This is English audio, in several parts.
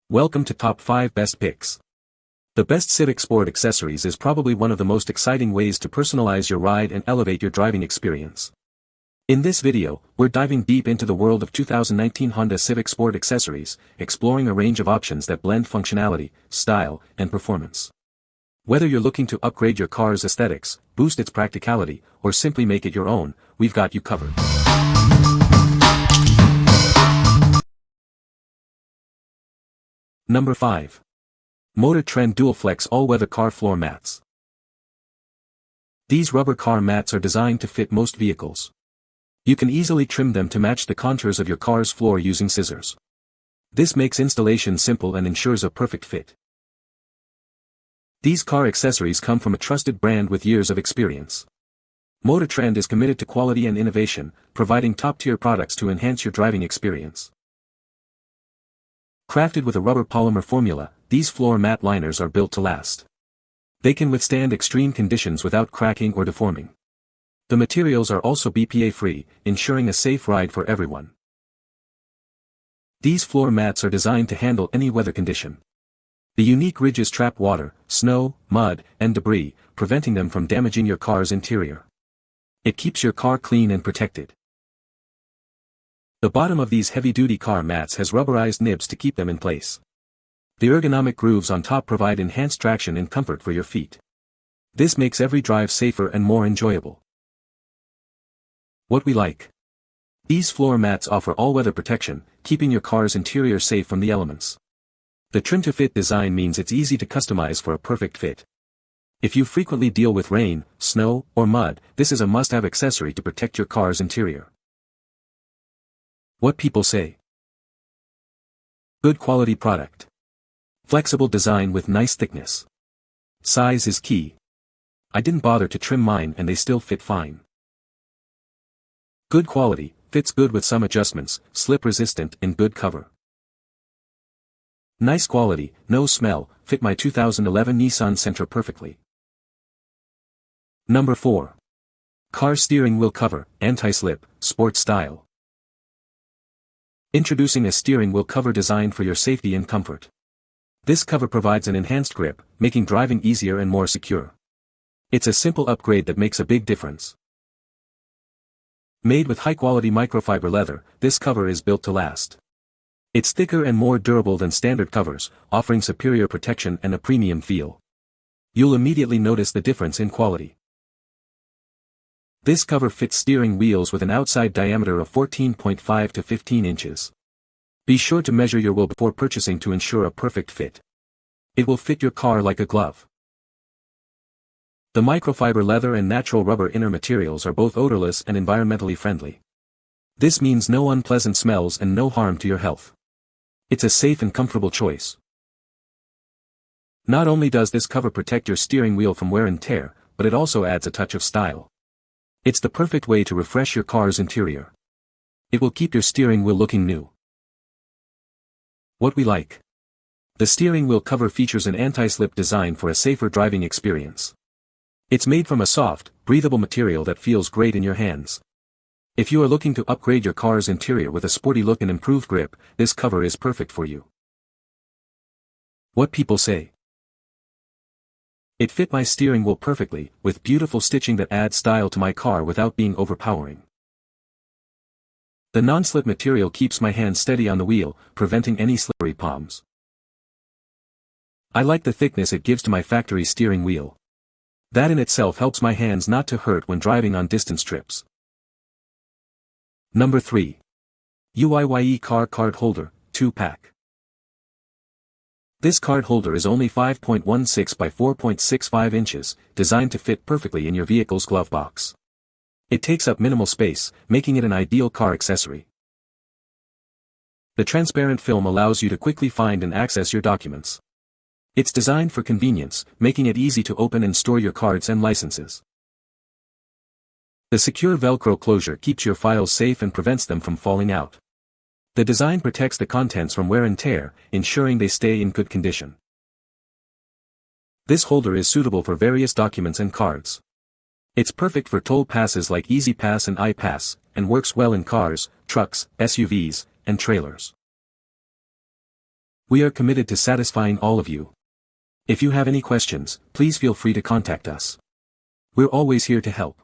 Welcome to Top 5 Best Picks. The best Civic Sport accessories is probably one of the most exciting ways to personalize your ride and elevate your driving experience. In this video, we're diving deep into the world of 2019 Honda Civic Sport accessories, exploring a range of options that blend functionality, style, and performance. Whether you're looking to upgrade your car's aesthetics, boost its practicality, or simply make it your own, we've got you covered. Number 5. Motor Trend DualFlex All-Weather Car Floor Mats. These rubber car mats are designed to fit most vehicles. You can easily trim them to match the contours of your car's floor using scissors. This makes installation simple and ensures a perfect fit. These car accessories come from a trusted brand with years of experience. Motor Trend is committed to quality and innovation, providing top-tier products to enhance your driving experience. Crafted with a rubber polymer formula, these floor mat liners are built to last. They can withstand extreme conditions without cracking or deforming. The materials are also BPA-free, ensuring a safe ride for everyone. These floor mats are designed to handle any weather condition. The unique ridges trap water, snow, mud, and debris, preventing them from damaging your car's interior. It keeps your car clean and protected. The bottom of these heavy-duty car mats has rubberized nibs to keep them in place. The ergonomic grooves on top provide enhanced traction and comfort for your feet. This makes every drive safer and more enjoyable. What we like. These floor mats offer all-weather protection, keeping your car's interior safe from the elements. The trim-to-fit design means it's easy to customize for a perfect fit. If you frequently deal with rain, snow, or mud, this is a must-have accessory to protect your car's interior. What people say. Good quality product. Flexible design with nice thickness. Size is key. I didn't bother to trim mine and they still fit fine. Good quality, fits good with some adjustments, slip resistant and good cover. Nice quality, no smell, fit my 2011 Nissan Sentra perfectly. Number 4. Car steering wheel cover, anti-slip, sport style. Introducing a steering wheel cover designed for your safety and comfort. This cover provides an enhanced grip, making driving easier and more secure. It's a simple upgrade that makes a big difference. Made with high-quality microfiber leather, this cover is built to last. It's thicker and more durable than standard covers, offering superior protection and a premium feel. You'll immediately notice the difference in quality. This cover fits steering wheels with an outside diameter of 14.5 to 15 inches. Be sure to measure your wheel before purchasing to ensure a perfect fit. It will fit your car like a glove. The microfiber leather and natural rubber inner materials are both odorless and environmentally friendly. This means no unpleasant smells and no harm to your health. It's a safe and comfortable choice. Not only does this cover protect your steering wheel from wear and tear, but it also adds a touch of style. It's the perfect way to refresh your car's interior. It will keep your steering wheel looking new. What we like. The steering wheel cover features an anti-slip design for a safer driving experience. It's made from a soft, breathable material that feels great in your hands. If you are looking to upgrade your car's interior with a sporty look and improved grip, this cover is perfect for you. What people say. It fit my steering wheel perfectly, with beautiful stitching that adds style to my car without being overpowering. The non-slip material keeps my hands steady on the wheel, preventing any slippery palms. I like the thickness it gives to my factory steering wheel. That in itself helps my hands not to hurt when driving on distance trips. Number 3. UYYE Car Card Holder, 2-pack. This card holder is only 5.16 by 4.65 inches, designed to fit perfectly in your vehicle's glove box. It takes up minimal space, making it an ideal car accessory. The transparent film allows you to quickly find and access your documents. It's designed for convenience, making it easy to open and store your cards and licenses. The secure Velcro closure keeps your files safe and prevents them from falling out. The design protects the contents from wear and tear, ensuring they stay in good condition. This holder is suitable for various documents and cards. It's perfect for toll passes like Easy Pass and iPass, and works well in cars, trucks, SUVs, and trailers. We are committed to satisfying all of you. If you have any questions, please feel free to contact us. We're always here to help.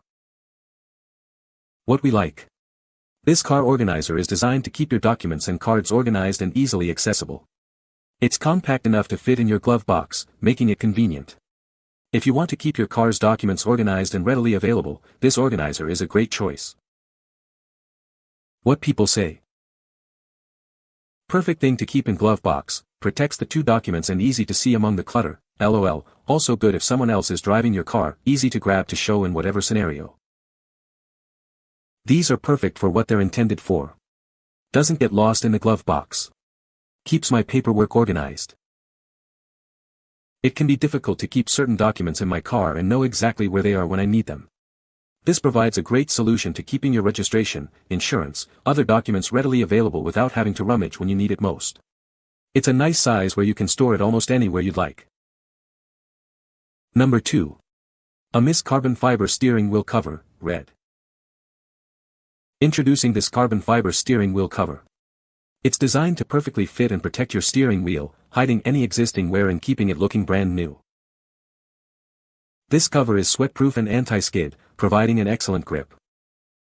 What we like. This car organizer is designed to keep your documents and cards organized and easily accessible. It's compact enough to fit in your glove box, making it convenient. If you want to keep your car's documents organized and readily available, this organizer is a great choice. What people say. Perfect thing to keep in glove box, protects the two documents and easy to see among the clutter, LOL, also good if someone else is driving your car, easy to grab to show in whatever scenario. These are perfect for what they're intended for. Doesn't get lost in the glove box. Keeps my paperwork organized. It can be difficult to keep certain documents in my car and know exactly where they are when I need them. This provides a great solution to keeping your registration, insurance, other documents readily available without having to rummage when you need it most. It's a nice size where you can store it almost anywhere you'd like. Number 2. Amiss Carbon Fiber Steering Wheel Cover, Red. Introducing this carbon fiber steering wheel cover. It's designed to perfectly fit and protect your steering wheel, hiding any existing wear and keeping it looking brand new. This cover is sweat-proof and anti-skid, providing an excellent grip.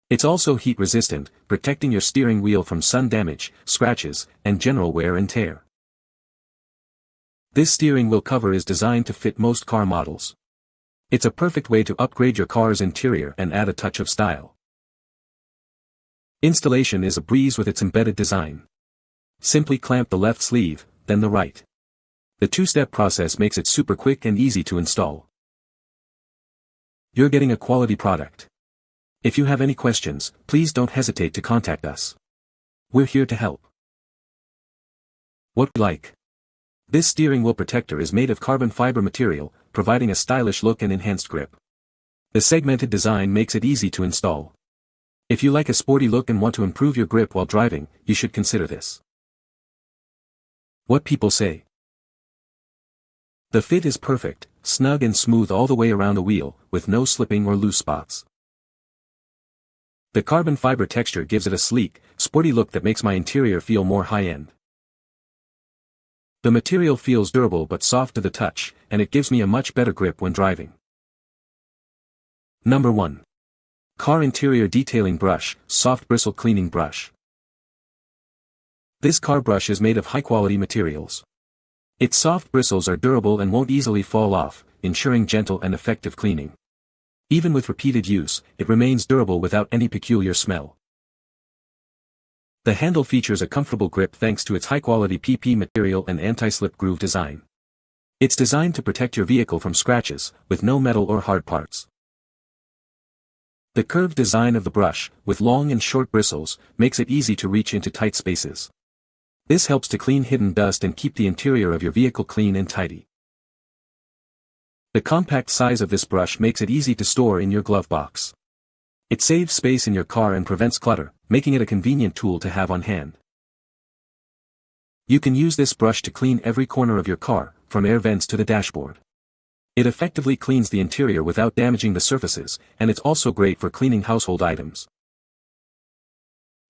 It's also heat-resistant, protecting your steering wheel from sun damage, scratches, and general wear and tear. This steering wheel cover is designed to fit most car models. It's a perfect way to upgrade your car's interior and add a touch of style. Installation is a breeze with its embedded design. Simply clamp the left sleeve, then the right. The two-step process makes it super quick and easy to install. You're getting a quality product. If you have any questions, please don't hesitate to contact us. We're here to help. What we like. This steering wheel protector is made of carbon fiber material, providing a stylish look and enhanced grip. The segmented design makes it easy to install. If you like a sporty look and want to improve your grip while driving, you should consider this. What people say. The fit is perfect, snug and smooth all the way around the wheel, with no slipping or loose spots. The carbon fiber texture gives it a sleek, sporty look that makes my interior feel more high-end. The material feels durable but soft to the touch, and it gives me a much better grip when driving. Number 1. Car Interior Detailing Brush, Soft Bristle Cleaning Brush. This car brush is made of high-quality materials. Its soft bristles are durable and won't easily fall off, ensuring gentle and effective cleaning. Even with repeated use, it remains durable without any peculiar smell. The handle features a comfortable grip thanks to its high-quality PP material and anti-slip groove design. It's designed to protect your vehicle from scratches, with no metal or hard parts. The curved design of the brush, with long and short bristles, makes it easy to reach into tight spaces. This helps to clean hidden dust and keep the interior of your vehicle clean and tidy. The compact size of this brush makes it easy to store in your glove box. It saves space in your car and prevents clutter, making it a convenient tool to have on hand. You can use this brush to clean every corner of your car, from air vents to the dashboard. It effectively cleans the interior without damaging the surfaces, and it's also great for cleaning household items.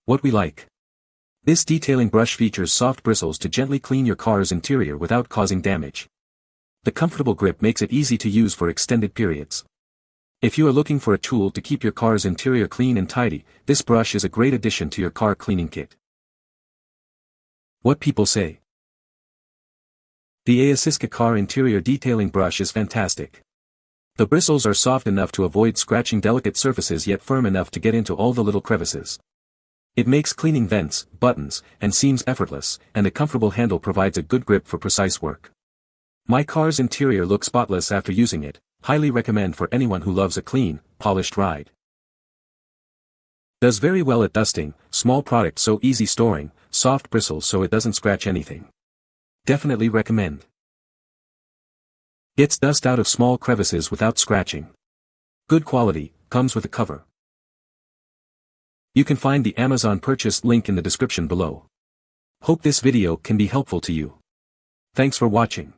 What we like. This detailing brush features soft bristles to gently clean your car's interior without causing damage. The comfortable grip makes it easy to use for extended periods. If you are looking for a tool to keep your car's interior clean and tidy, this brush is a great addition to your car cleaning kit. What people say. The Amiss car interior detailing brush is fantastic. The bristles are soft enough to avoid scratching delicate surfaces yet firm enough to get into all the little crevices. It makes cleaning vents, buttons, and seams effortless, and a comfortable handle provides a good grip for precise work. My car's interior looks spotless after using it, highly recommend for anyone who loves a clean, polished ride. Does very well at dusting, small product so easy storing, soft bristles so it doesn't scratch anything. Definitely recommend. Gets dust out of small crevices without scratching. Good quality, comes with a cover. You can find the Amazon purchase link in the description below. Hope this video can be helpful to you. Thanks for watching.